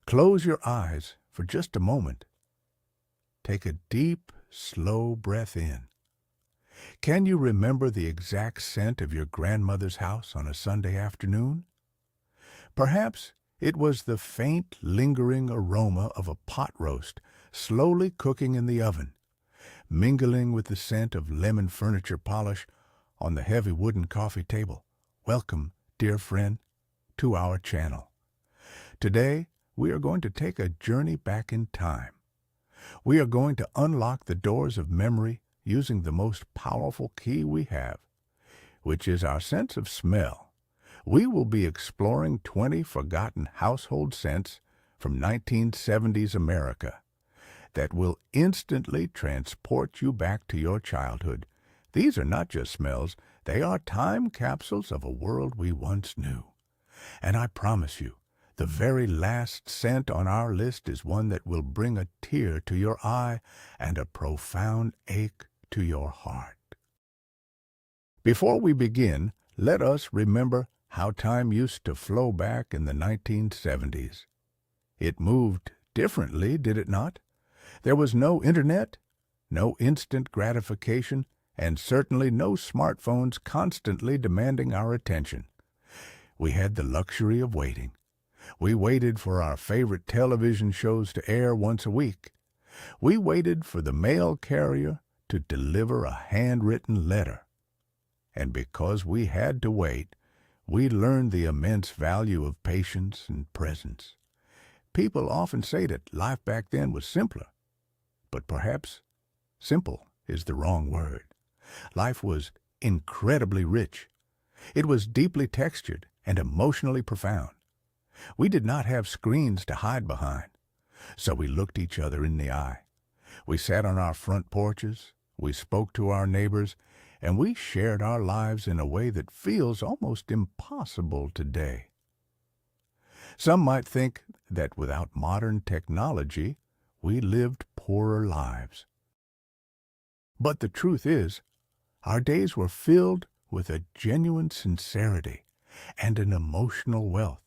Close your eyes for just a moment. Take a deep, slow breath in. Can you remember the exact scent of your grandmother's house on a Sunday afternoon? Perhaps it was the faint, lingering aroma of a pot roast slowly cooking in the oven, mingling with the scent of lemon furniture polish on the heavy wooden coffee table. Welcome, dear friend, to our channel. Today, we are going to take a journey back in time. We are going to unlock the doors of memory using the most powerful key we have, which is our sense of smell. We will be exploring 20 forgotten household scents from 1970s America that will instantly transport you back to your childhood. These are not just smells, they are time capsules of a world we once knew. And I promise you, the very last scent on our list is one that will bring a tear to your eye and a profound ache to your heart. Before we begin, let us remember how time used to flow back in the 1970s. It moved differently, did it not? There was no internet, no instant gratification, and certainly no smartphones constantly demanding our attention. We had the luxury of waiting. We waited for our favorite television shows to air once a week. We waited for the mail carrier to deliver a handwritten letter. And because we had to wait, we learned the immense value of patience and presence. People often say that life back then was simpler, but perhaps simple is the wrong word. Life was incredibly rich. It was deeply textured and emotionally profound. We did not have screens to hide behind, so we looked each other in the eye. We sat on our front porches, we spoke to our neighbors, and we shared our lives in a way that feels almost impossible today. Some might think that without modern technology, we lived poorer lives. But the truth is, our days were filled with a genuine sincerity and an emotional wealth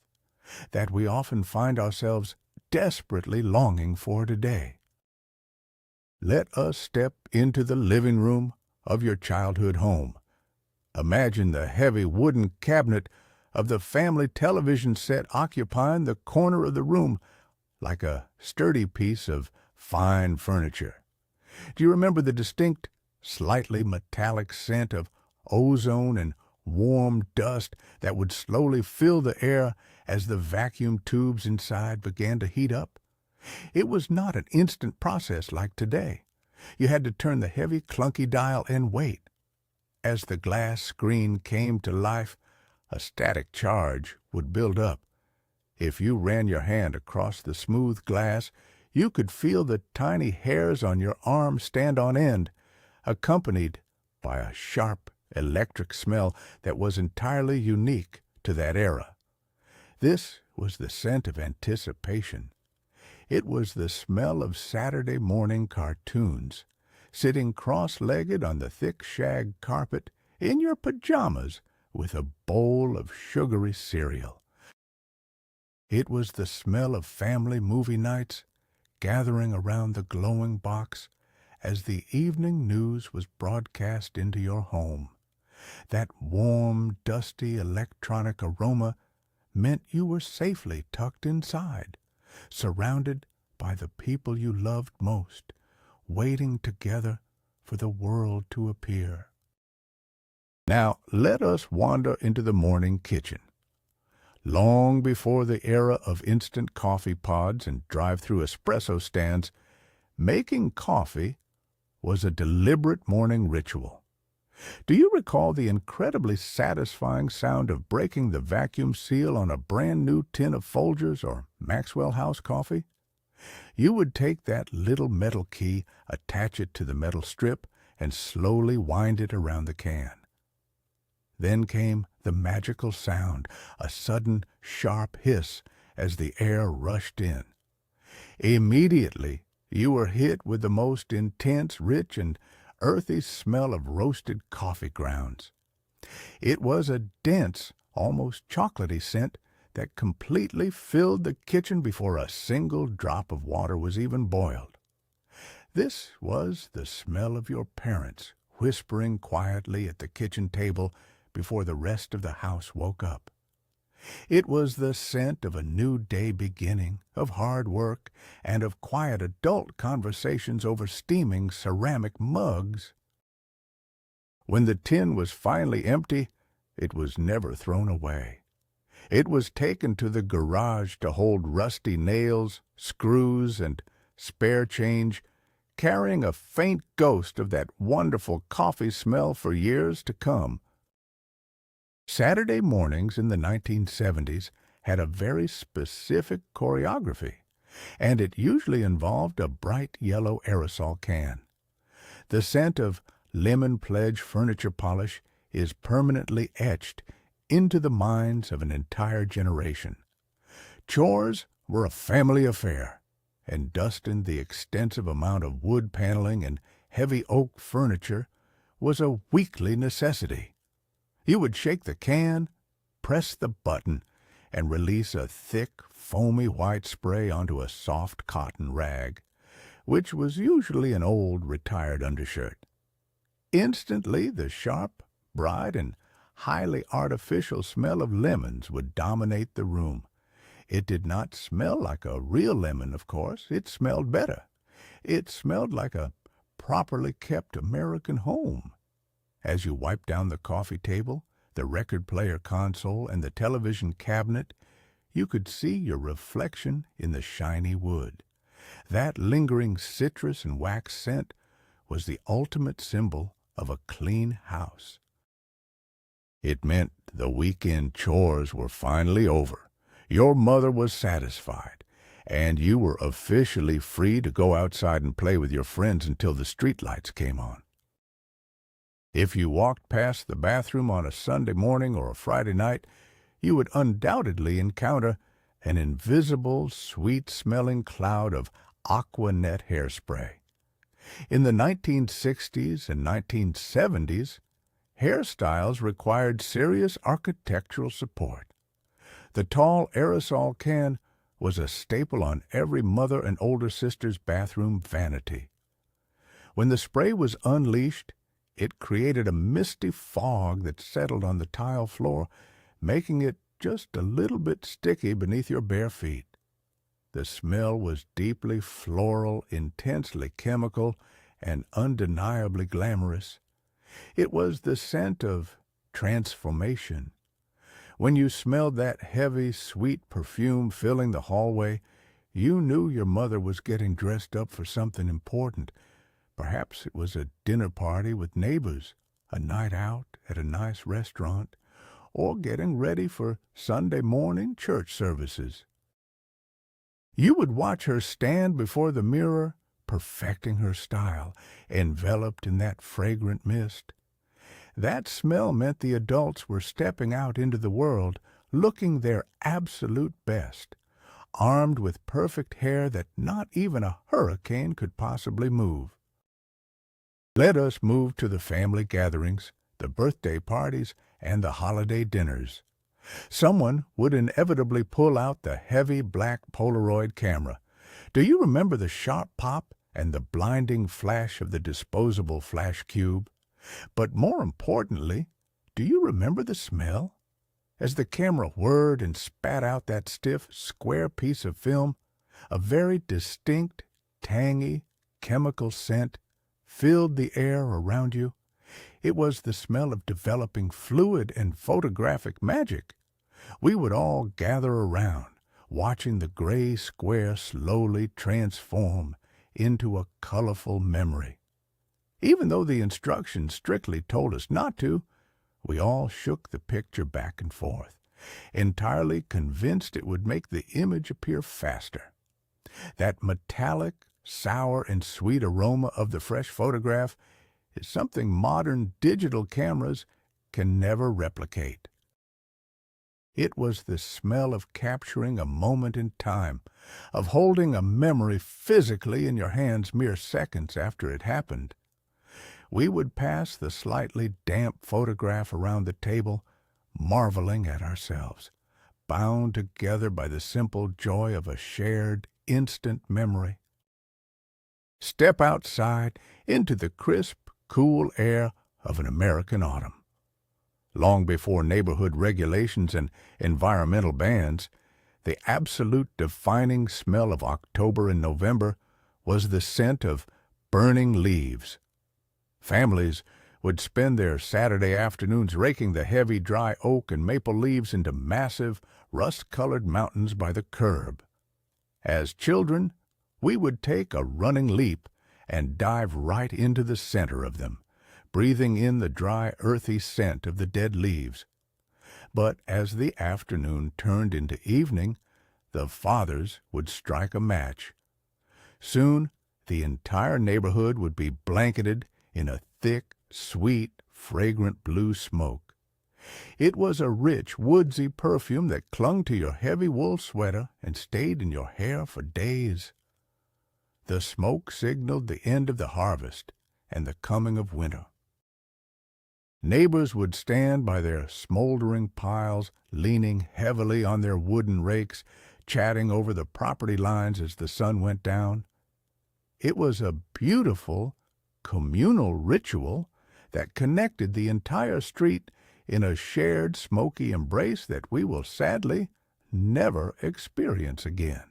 that we often find ourselves desperately longing for today. Let us step into the living room of your childhood home. Imagine the heavy wooden cabinet of the family television set occupying the corner of the room like a sturdy piece of fine furniture. Do you remember the distinct, slightly metallic scent of ozone and warm dust that would slowly fill the air as the vacuum tubes inside began to heat up? It was not an instant process like today. You had to turn the heavy, clunky dial and wait. As the glass screen came to life, a static charge would build up. If you ran your hand across the smooth glass, you could feel the tiny hairs on your arm stand on end, accompanied by a sharp electric smell that was entirely unique to that era. This was the scent of anticipation. It was the smell of Saturday morning cartoons, sitting cross-legged on the thick shag carpet in your pajamas with a bowl of sugary cereal. It was the smell of family movie nights, gathering around the glowing box as the evening news was broadcast into your home. That warm, dusty electronic aroma meant you were safely tucked inside, surrounded by the people you loved most, waiting together for the world to appear. Now let us wander into the morning kitchen. Long before the era of instant coffee pods and drive-through espresso stands, making coffee was a deliberate morning ritual. Do you recall the incredibly satisfying sound of breaking the vacuum seal on a brand new tin of Folgers or Maxwell House coffee? You would take that little metal key, attach it to the metal strip, and slowly wind it around the can. Then came the magical sound, a sudden, sharp hiss as the air rushed in. Immediately, you were hit with the most intense, rich, and earthy smell of roasted coffee grounds. It was a dense, almost chocolatey scent that completely filled the kitchen before a single drop of water was even boiled. This was the smell of your parents whispering quietly at the kitchen table before the rest of the house woke up. It was the scent of a new day beginning, of hard work, and of quiet adult conversations over steaming ceramic mugs. When the tin was finally empty, it was never thrown away. It was taken to the garage to hold rusty nails, screws, and spare change, carrying a faint ghost of that wonderful coffee smell for years to come. Saturday mornings in the 1970s had a very specific choreography, and it usually involved a bright yellow aerosol can. The scent of lemon pledge furniture polish is permanently etched into the minds of an entire generation. Chores were a family affair, and dusting the extensive amount of wood paneling and heavy oak furniture was a weekly necessity. You would shake the can, press the button, and release a thick, foamy white spray onto a soft cotton rag, which was usually an old, retired undershirt. Instantly, the sharp, bright, and highly artificial smell of lemons would dominate the room. It did not smell like a real lemon, of course. It smelled better. It smelled like a properly kept American home. As you wiped down the coffee table, the record player console, and the television cabinet, you could see your reflection in the shiny wood. That lingering citrus and wax scent was the ultimate symbol of a clean house. It meant the weekend chores were finally over. Your mother was satisfied, and you were officially free to go outside and play with your friends until the streetlights came on. If you walked past the bathroom on a Sunday morning or a Friday night, you would undoubtedly encounter an invisible, sweet-smelling cloud of Aqua Net hairspray. In the 1960s and 1970s, hairstyles required serious architectural support. The tall aerosol can was a staple on every mother and older sister's bathroom vanity. When the spray was unleashed, it created a misty fog that settled on the tile floor, making it just a little bit sticky beneath your bare feet. The smell was deeply floral, intensely chemical, and undeniably glamorous. It was the scent of transformation. When you smelled that heavy, sweet perfume filling the hallway, you knew your mother was getting dressed up for something important. Perhaps it was a dinner party with neighbors, a night out at a nice restaurant, or getting ready for Sunday morning church services. You would watch her stand before the mirror, perfecting her style, enveloped in that fragrant mist. That smell meant the adults were stepping out into the world, looking their absolute best, armed with perfect hair that not even a hurricane could possibly move. Let us move to the family gatherings, the birthday parties, and the holiday dinners. Someone would inevitably pull out the heavy black Polaroid camera. Do you remember the sharp pop and the blinding flash of the disposable flash cube? But more importantly, do you remember the smell? As the camera whirred and spat out that stiff, square piece of film, a very distinct, tangy, chemical scent filled the air around you. It was the smell of developing fluid and photographic magic. We would all gather around, watching the gray square slowly transform into a colorful memory. Even though the instructions strictly told us not to, we all shook the picture back and forth, entirely convinced it would make the image appear faster. That metallic, sour, and sweet aroma of the fresh photograph is something modern digital cameras can never replicate. It was the smell of capturing a moment in time, of holding a memory physically in your hands mere seconds after it happened. We would pass the slightly damp photograph around the table, marveling at ourselves. bound together by the simple joy of a shared, instant memory. Step outside into the crisp, cool air of an American autumn. Long before neighborhood regulations and environmental bans, the absolute defining smell of October and November was the scent of burning leaves. Families would spend their Saturday afternoons raking the heavy, dry oak and maple leaves into massive, rust-colored mountains by the curb. As children, we would take a running leap and dive right into the center of them, breathing in the dry, earthy scent of the dead leaves. But as the afternoon turned into evening, the fathers would strike a match. Soon, the entire neighborhood would be blanketed in a thick, sweet, fragrant blue smoke. It was a rich, woodsy perfume that clung to your heavy wool sweater and stayed in your hair for days. The smoke signaled the end of the harvest and the coming of winter. Neighbors would stand by their smoldering piles, leaning heavily on their wooden rakes, chatting over the property lines as the sun went down. It was a beautiful, communal ritual that connected the entire street in a shared smoky embrace that we will sadly never experience again.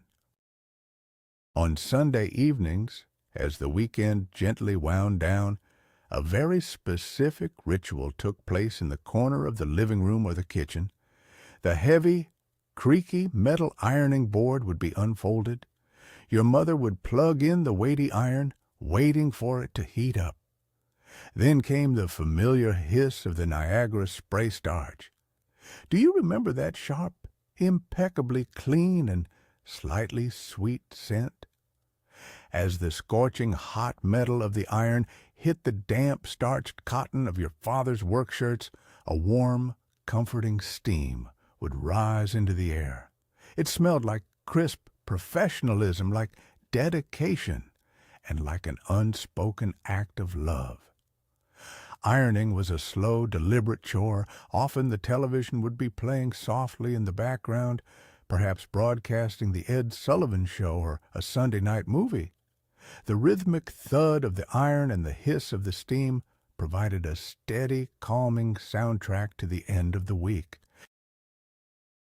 On Sunday evenings, as the weekend gently wound down, a very specific ritual took place in the corner of the living room or the kitchen. The heavy, creaky metal ironing board would be unfolded. Your mother would plug in the weighty iron, waiting for it to heat up. Then came the familiar hiss of the Niagara spray starch. Do you remember that sharp, impeccably clean and slightly sweet scent? As the scorching hot metal of the iron hit the damp, starched cotton of your father's work shirts, a warm, comforting steam would rise into the air. It smelled like crisp professionalism, like dedication, and like an unspoken act of love. Ironing was a slow, deliberate chore. Often the television would be playing softly in the background, perhaps broadcasting the Ed Sullivan Show or a Sunday night movie. The rhythmic thud of the iron and the hiss of the steam provided a steady, calming soundtrack to the end of the week.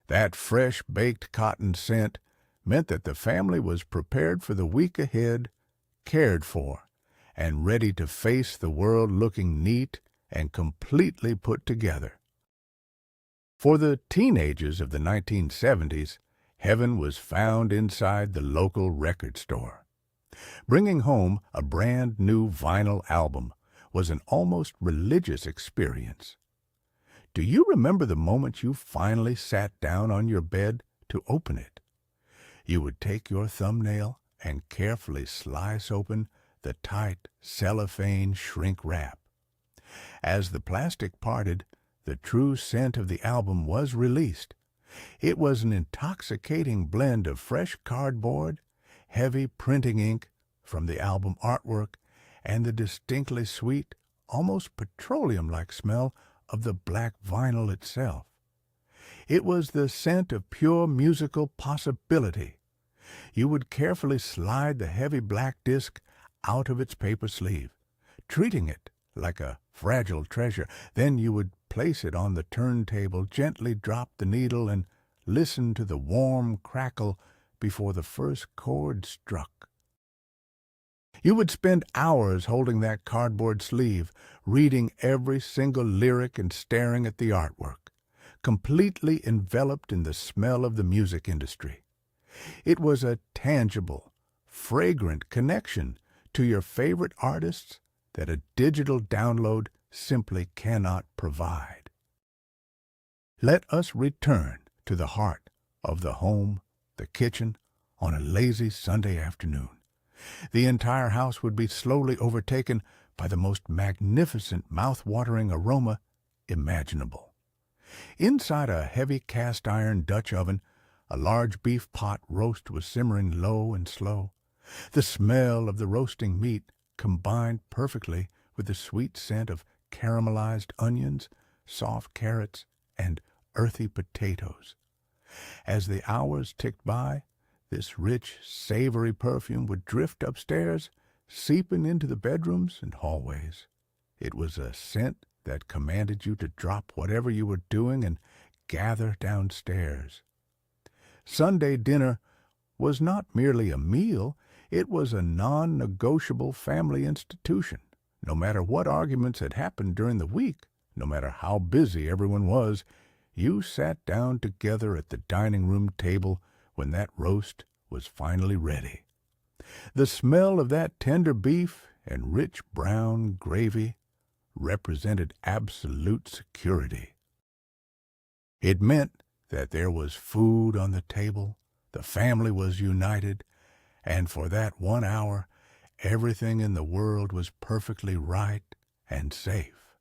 That fresh, baked cotton scent meant that the family was prepared for the week ahead, cared for, and ready to face the world looking neat and completely put together. For the teenagers of the 1970s, heaven was found inside the local record store. Bringing home a brand new vinyl album was an almost religious experience. Do you remember the moment you finally sat down on your bed to open it? You would take your thumbnail and carefully slice open the tight cellophane shrink wrap. As the plastic parted, the true scent of the album was released. It was an intoxicating blend of fresh cardboard, heavy printing ink from the album artwork, and the distinctly sweet, almost petroleum-like smell of the black vinyl itself. It was the scent of pure musical possibility. You would carefully slide the heavy black disc out of its paper sleeve, treating it like a fragile treasure. Then you would place it on the turntable, gently drop the needle, and listen to the warm crackle before the first chord struck. You would spend hours holding that cardboard sleeve, reading every single lyric and staring at the artwork, completely enveloped in the smell of the music industry. It was a tangible, fragrant connection to your favorite artists that a digital download simply cannot provide. Let us return to the heart of the home, the kitchen, on a lazy Sunday afternoon. The entire house would be slowly overtaken by the most magnificent, mouth-watering aroma imaginable. Inside a heavy cast-iron Dutch oven, a large beef pot roast was simmering low and slow. The smell of the roasting meat combined perfectly with the sweet scent of caramelized onions, soft carrots, and earthy potatoes. As the hours ticked by, this rich, savory perfume would drift upstairs, seeping into the bedrooms and hallways. It was a scent that commanded you to drop whatever you were doing and gather downstairs. Sunday dinner was not merely a meal, it was a non-negotiable family institution. No matter what arguments had happened during the week, no matter how busy everyone was, you sat down together at the dining room table when that roast was finally ready. The smell of that tender beef and rich brown gravy represented absolute security. It meant that there was food on the table, the family was united, and for that 1 hour, everything in the world was perfectly right and safe.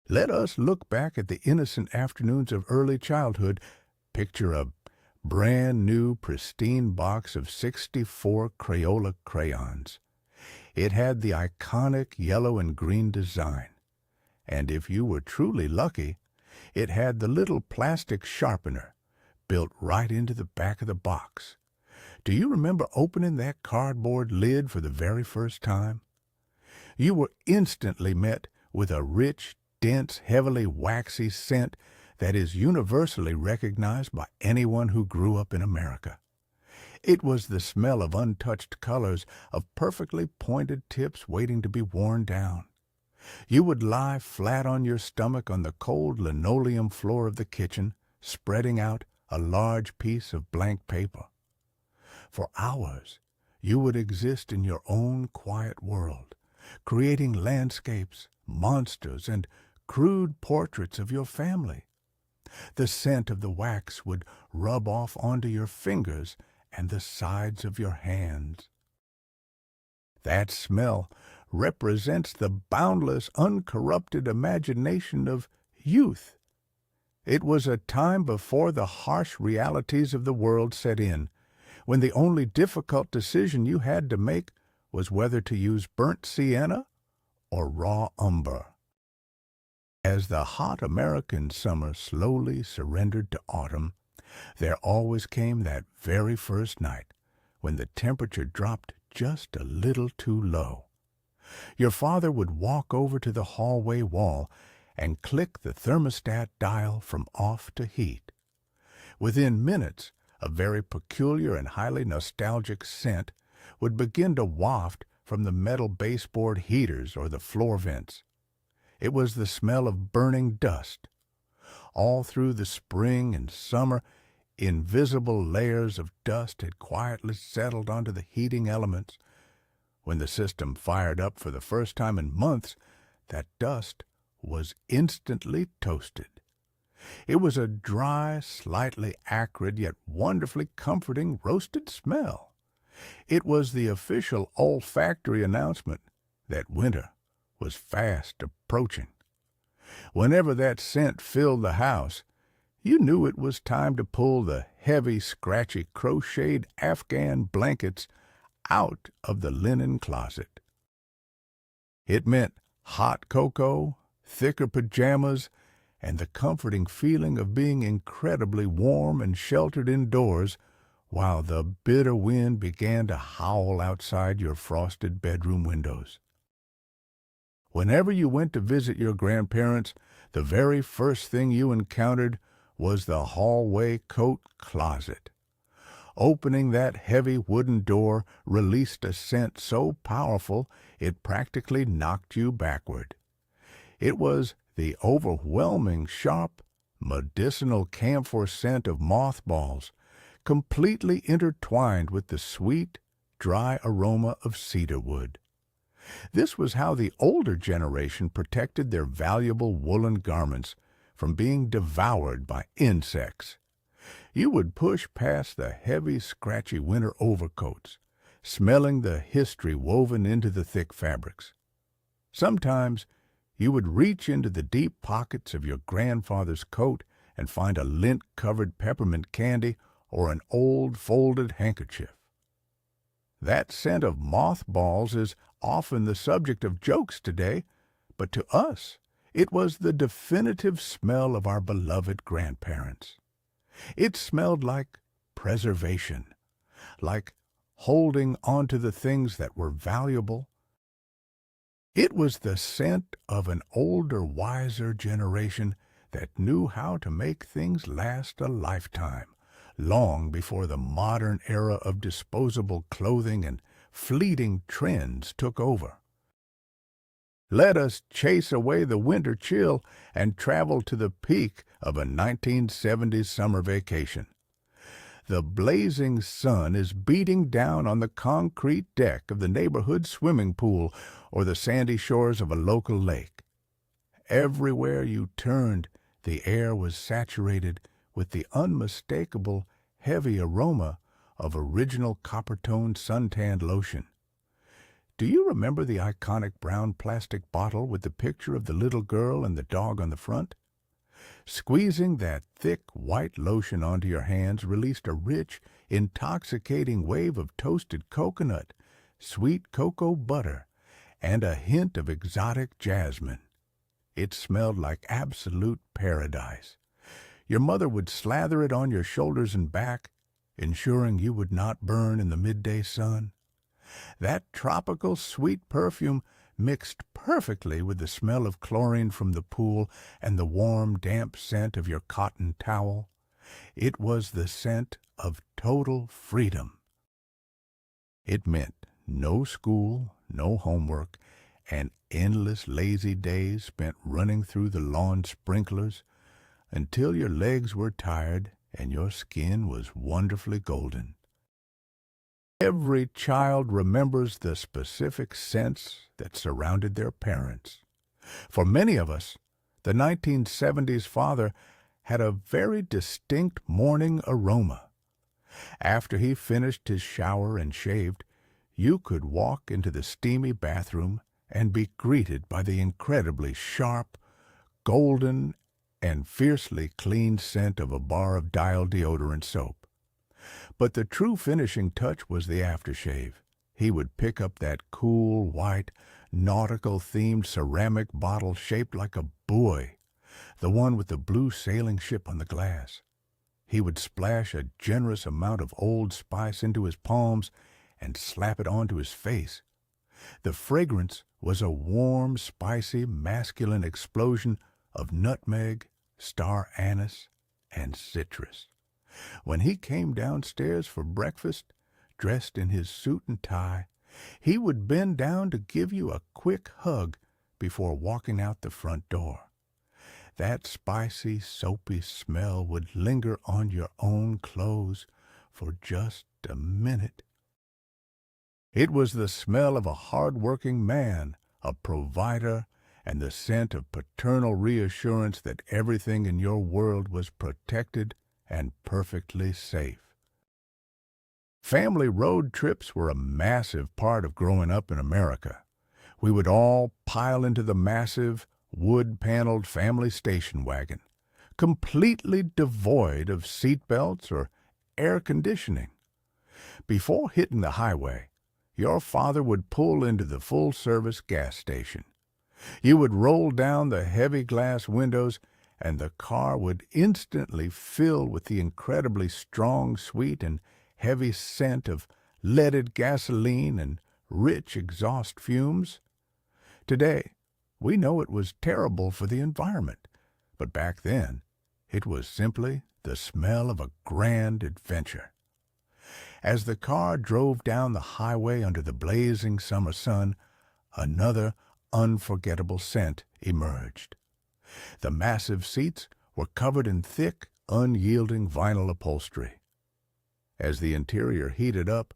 Let us look back at the innocent afternoons of early childhood. Picture a brand new, pristine box of 64 Crayola crayons. It had the iconic yellow and green design, and if you were truly lucky, it had the little plastic sharpener built right into the back of the box. Do you remember opening that cardboard lid for the very first time? You were instantly met with a rich, dense, heavily waxy scent that is universally recognized by anyone who grew up in America. It was the smell of untouched colors, of perfectly pointed tips waiting to be worn down. You would lie flat on your stomach on the cold linoleum floor of the kitchen, spreading out a large piece of blank paper. For hours, you would exist in your own quiet world, creating landscapes, monsters, and crude portraits of your family. The scent of the wax would rub off onto your fingers and the sides of your hands. That smell represents the boundless, uncorrupted imagination of youth. It was a time before the harsh realities of the world set in, when the only difficult decision you had to make was whether to use burnt sienna or raw umber. As the hot American summer slowly surrendered to autumn, there always came that very first night when the temperature dropped just a little too low. Your father would walk over to the hallway wall and click the thermostat dial from off to heat. Within minutes, a very peculiar and highly nostalgic scent would begin to waft from the metal baseboard heaters or the floor vents. It was the smell of burning dust. All through the spring and summer, invisible layers of dust had quietly settled onto the heating elements. When the system fired up for the first time in months, that dust was instantly toasted. It was a dry, slightly acrid, yet wonderfully comforting roasted smell. It was the official olfactory announcement that winter was fast approaching. Whenever that scent filled the house, you knew it was time to pull the heavy, scratchy, crocheted Afghan blankets out of the linen closet. It meant hot cocoa, thicker pajamas, and the comforting feeling of being incredibly warm and sheltered indoors while the bitter wind began to howl outside your frosted bedroom windows. Whenever you went to visit your grandparents, the very first thing you encountered was the hallway coat closet. Opening that heavy wooden door released a scent so powerful it practically knocked you backward. It was the overwhelming, sharp, medicinal camphor scent of mothballs, completely intertwined with the sweet, dry aroma of cedar wood. This was how the older generation protected their valuable woolen garments from being devoured by insects. You would push past the heavy, scratchy winter overcoats, smelling the history woven into the thick fabrics. Sometimes you would reach into the deep pockets of your grandfather's coat and find a lint-covered peppermint candy or an old folded handkerchief. That scent of mothballs is often the subject of jokes today, but to us it was the definitive smell of our beloved grandparents. It smelled like preservation, like holding on to the things that were valuable. It was the scent of an older, wiser generation that knew how to make things last a lifetime, long before the modern era of disposable clothing and fleeting trends took over. Let us chase away the winter chill and travel to the peak of a 1970s summer vacation. The blazing sun is beating down on the concrete deck of the neighborhood swimming pool or the sandy shores of a local lake. Everywhere you turned, the air was saturated with the unmistakable, heavy aroma of original copper-toned suntanned lotion. Do you remember the iconic brown plastic bottle with the picture of the little girl and the dog on the front? Squeezing that thick white lotion onto your hands released a rich, intoxicating wave of toasted coconut, sweet cocoa butter, and a hint of exotic jasmine. It smelled like absolute paradise. Your mother would slather it on your shoulders and back, ensuring you would not burn in the midday sun. That tropical sweet perfume mixed perfectly with the smell of chlorine from the pool and the warm, damp scent of your cotton towel. It was the scent of total freedom. It meant no school, no homework, and endless lazy days spent running through the lawn sprinklers until your legs were tired and your skin was wonderfully golden. Every child remembers the specific scents that surrounded their parents. For many of us, the 1970s father had a very distinct morning aroma. After he finished his shower and shaved, you could walk into the steamy bathroom and be greeted by the incredibly sharp, golden, and fiercely clean scent of a bar of Dial deodorant soap. But the true finishing touch was the aftershave. He would pick up that cool, white, nautical-themed ceramic bottle shaped like a buoy, the one with the blue sailing ship on the glass. He would splash a generous amount of Old Spice into his palms and slap it onto his face. The fragrance was a warm, spicy, masculine explosion of nutmeg, star anise, and citrus. When he came downstairs for breakfast, dressed in his suit and tie, he would bend down to give you a quick hug before walking out the front door. That spicy, soapy smell would linger on your own clothes for just a minute. It was the smell of a hard-working man, a provider, and the scent of paternal reassurance that everything in your world was protected and perfectly safe. Family road trips were a massive part of growing up in America. We would all pile into the massive, wood-paneled family station wagon, completely devoid of seat belts or air conditioning. Before hitting the highway, your father would pull into the full-service gas station. You would roll down the heavy glass windows and the car would instantly fill with the incredibly strong, sweet, and heavy scent of leaded gasoline and rich exhaust fumes. Today, we know it was terrible for the environment, but back then, it was simply the smell of a grand adventure. As the car drove down the highway under the blazing summer sun, another unforgettable scent emerged. The massive seats were covered in thick, unyielding vinyl upholstery. As the interior heated up,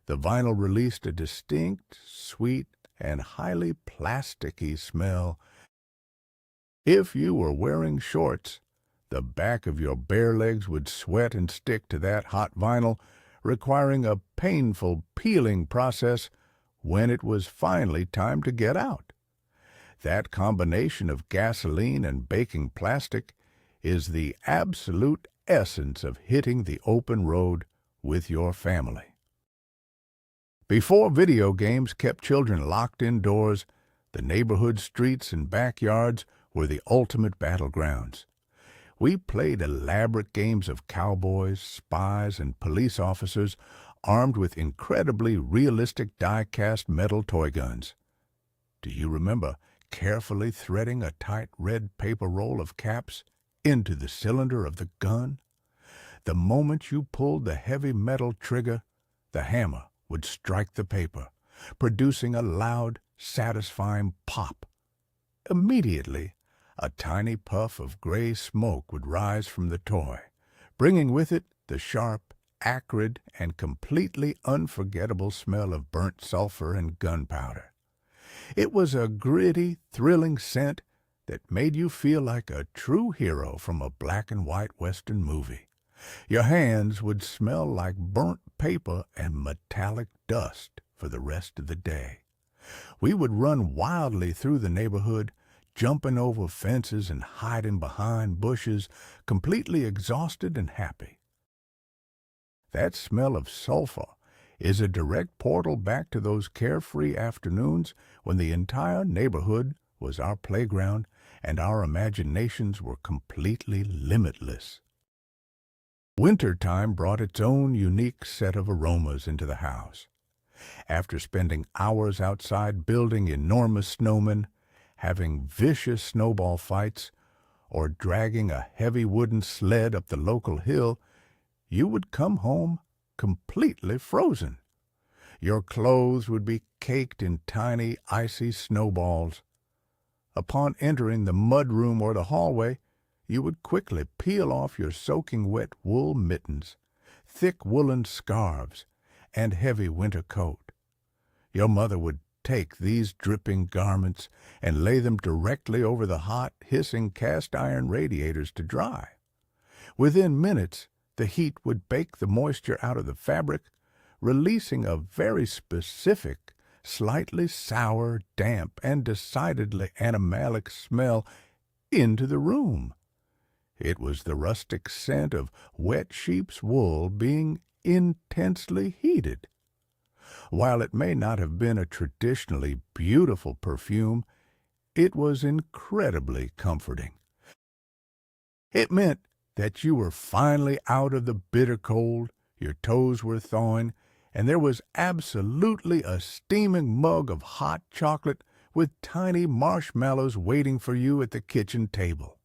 the vinyl released a distinct, sweet, and highly plasticky smell. If you were wearing shorts, the back of your bare legs would sweat and stick to that hot vinyl, requiring a painful peeling process when it was finally time to get out. That combination of gasoline and baking plastic is the absolute essence of hitting the open road with your family. Before video games kept children locked indoors, the neighborhood streets and backyards were the ultimate battlegrounds. We played elaborate games of cowboys, spies, and police officers armed with incredibly realistic die-cast metal toy guns. Do you remember carefully threading a tight red paper roll of caps into the cylinder of the gun? The moment you pulled the heavy metal trigger, the hammer would strike the paper, producing a loud, satisfying pop. Immediately, a tiny puff of gray smoke would rise from the toy, bringing with it the sharp, acrid, and completely unforgettable smell of burnt sulfur and gunpowder. It was a gritty, thrilling scent that made you feel like a true hero from a black-and-white Western movie. Your hands would smell like burnt paper and metallic dust for the rest of the day. We would run wildly through the neighborhood, jumping over fences and hiding behind bushes, completely exhausted and happy. That smell of sulfur is a direct portal back to those carefree afternoons when the entire neighborhood was our playground and our imaginations were completely limitless. Wintertime brought its own unique set of aromas into the house. After spending hours outside building enormous snowmen, having vicious snowball fights, or dragging a heavy wooden sled up the local hill, you would come home completely frozen. Your clothes would be caked in tiny, icy snowballs. Upon entering the mudroom or the hallway, you would quickly peel off your soaking wet wool mittens, thick woolen scarves, and heavy winter coat. Your mother would take these dripping garments and lay them directly over the hot, hissing cast-iron radiators to dry. Within minutes, the heat would bake the moisture out of the fabric, releasing a very specific, slightly sour, damp, and decidedly animalic smell into the room. It was the rustic scent of wet sheep's wool being intensely heated. While it may not have been a traditionally beautiful perfume, it was incredibly comforting. It meant that you were finally out of the bitter cold, your toes were thawing, and there was absolutely a steaming mug of hot chocolate with tiny marshmallows waiting for you at the kitchen table.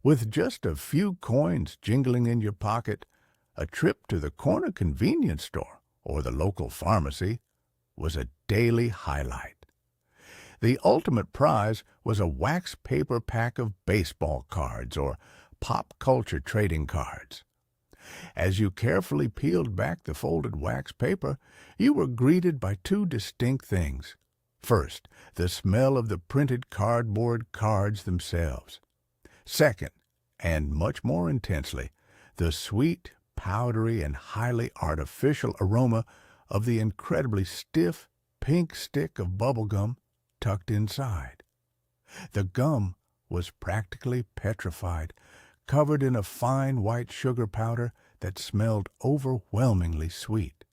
With just a few coins jingling in your pocket, a trip to the corner convenience store or the local pharmacy was a daily highlight. The ultimate prize was a wax paper pack of baseball cards or pop culture trading cards. As you carefully peeled back the folded wax paper, you were greeted by two distinct things. First, the smell of the printed cardboard cards themselves. Second, and much more intensely, the sweet, powdery, and highly artificial aroma of the incredibly stiff, pink stick of bubble gum tucked inside. The gum was practically petrified, covered in a fine white sugar powder that smelled overwhelmingly sweet.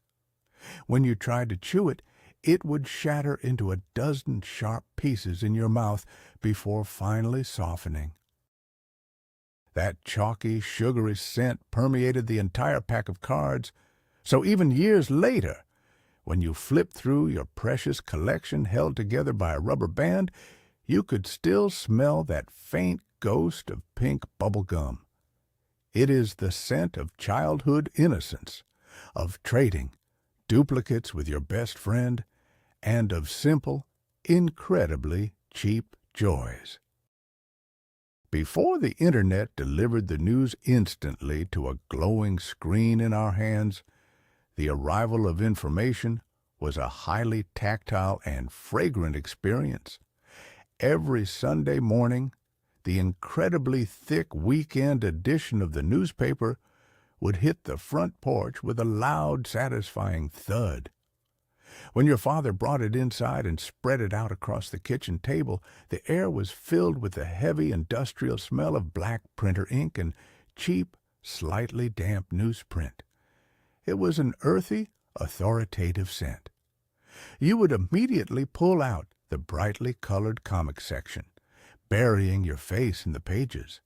When you tried to chew it, it would shatter into a dozen sharp pieces in your mouth before finally softening. That chalky, sugary scent permeated the entire pack of cards, so even years later, when you flipped through your precious collection held together by a rubber band, you could still smell that faint ghost of pink bubble gum. It is the scent of childhood innocence, of trading duplicates with your best friend, and of simple, incredibly cheap joys. Before the Internet delivered the news instantly to a glowing screen in our hands, the arrival of information was a highly tactile and fragrant experience. Every Sunday morning, the incredibly thick weekend edition of the newspaper would hit the front porch with a loud, satisfying thud. When your father brought it inside and spread it out across the kitchen table, the air was filled with the heavy industrial smell of black printer ink and cheap, slightly damp newsprint. It was an earthy, authoritative scent. You would immediately pull out the brightly colored comic section, burying your face in the pages.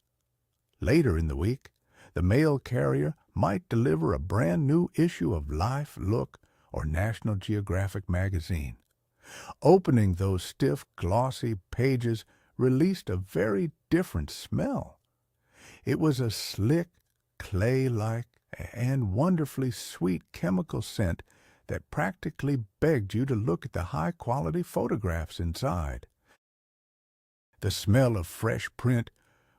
Later in the week, the mail carrier might deliver a brand new issue of Life, Look, or National Geographic magazine. Opening those stiff, glossy pages released a very different smell. It was a slick, clay-like, and wonderfully sweet chemical scent that practically begged you to look at the high-quality photographs inside. The smell of fresh print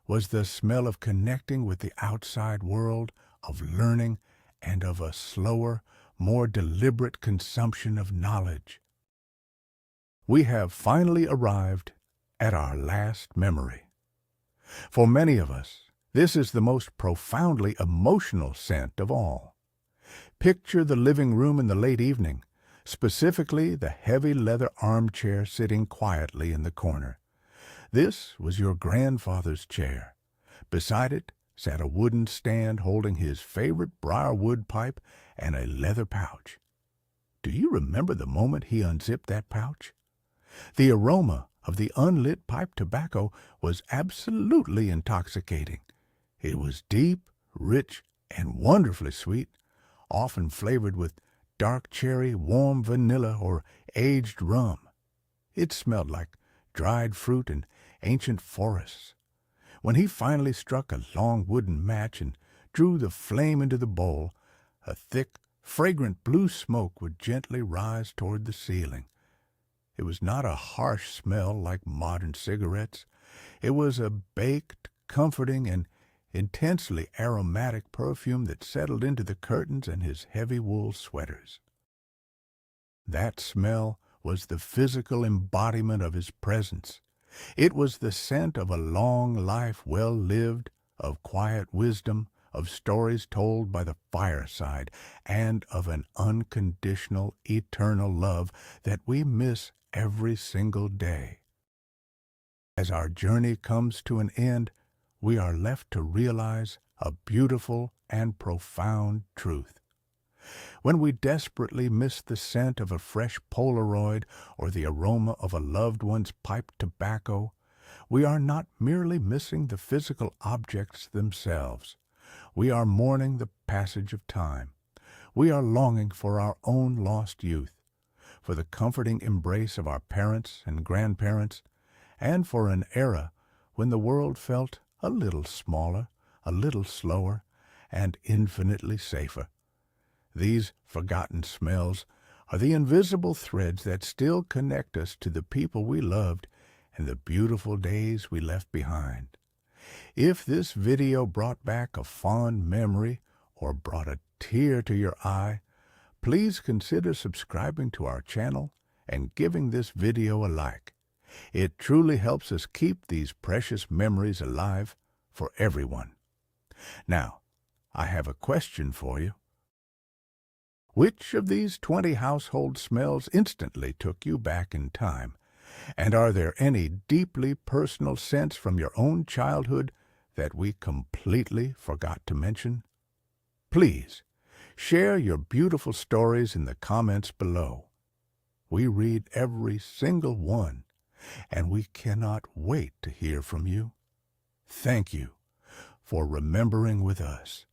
was the smell of connecting with the outside world, of learning, and of a slower, more deliberate consumption of knowledge. We have finally arrived at our last memory. For many of us, this is the most profoundly emotional scent of all. Picture the living room in the late evening, specifically the heavy leather armchair sitting quietly in the corner. This was your grandfather's chair. Beside it sat a wooden stand holding his favorite briarwood pipe and a leather pouch. Do you remember the moment he unzipped that pouch? The aroma of the unlit pipe tobacco was absolutely intoxicating. It was deep, rich, and wonderfully sweet, often flavored with dark cherry, warm vanilla, or aged rum. It smelled like dried fruit and ancient forests. When he finally struck a long wooden match and drew the flame into the bowl, a thick, fragrant blue smoke would gently rise toward the ceiling. It was not a harsh smell like modern cigarettes. It was a baked, comforting, and intensely aromatic perfume that settled into the curtains and his heavy wool sweaters. That smell was the physical embodiment of his presence. It was the scent of a long life well lived, of quiet wisdom, of stories told by the fireside, and of an unconditional, eternal love that we miss every single day. As our journey comes to an end, we are left to realize a beautiful and profound truth. When we desperately miss the scent of a fresh Polaroid or the aroma of a loved one's pipe tobacco, we are not merely missing the physical objects themselves. We are mourning the passage of time. We are longing for our own lost youth, for the comforting embrace of our parents and grandparents, and for an era when the world felt a little smaller, a little slower, and infinitely safer. These forgotten smells are the invisible threads that still connect us to the people we loved and the beautiful days we left behind. If this video brought back a fond memory or brought a tear to your eye, please consider subscribing to our channel and giving this video a like. It truly helps us keep these precious memories alive for everyone. Now, I have a question for you. Which of these 20 household smells instantly took you back in time? And are there any deeply personal scents from your own childhood that we completely forgot to mention? Please, share your beautiful stories in the comments below. We read every single one, and we cannot wait to hear from you. Thank you for remembering with us.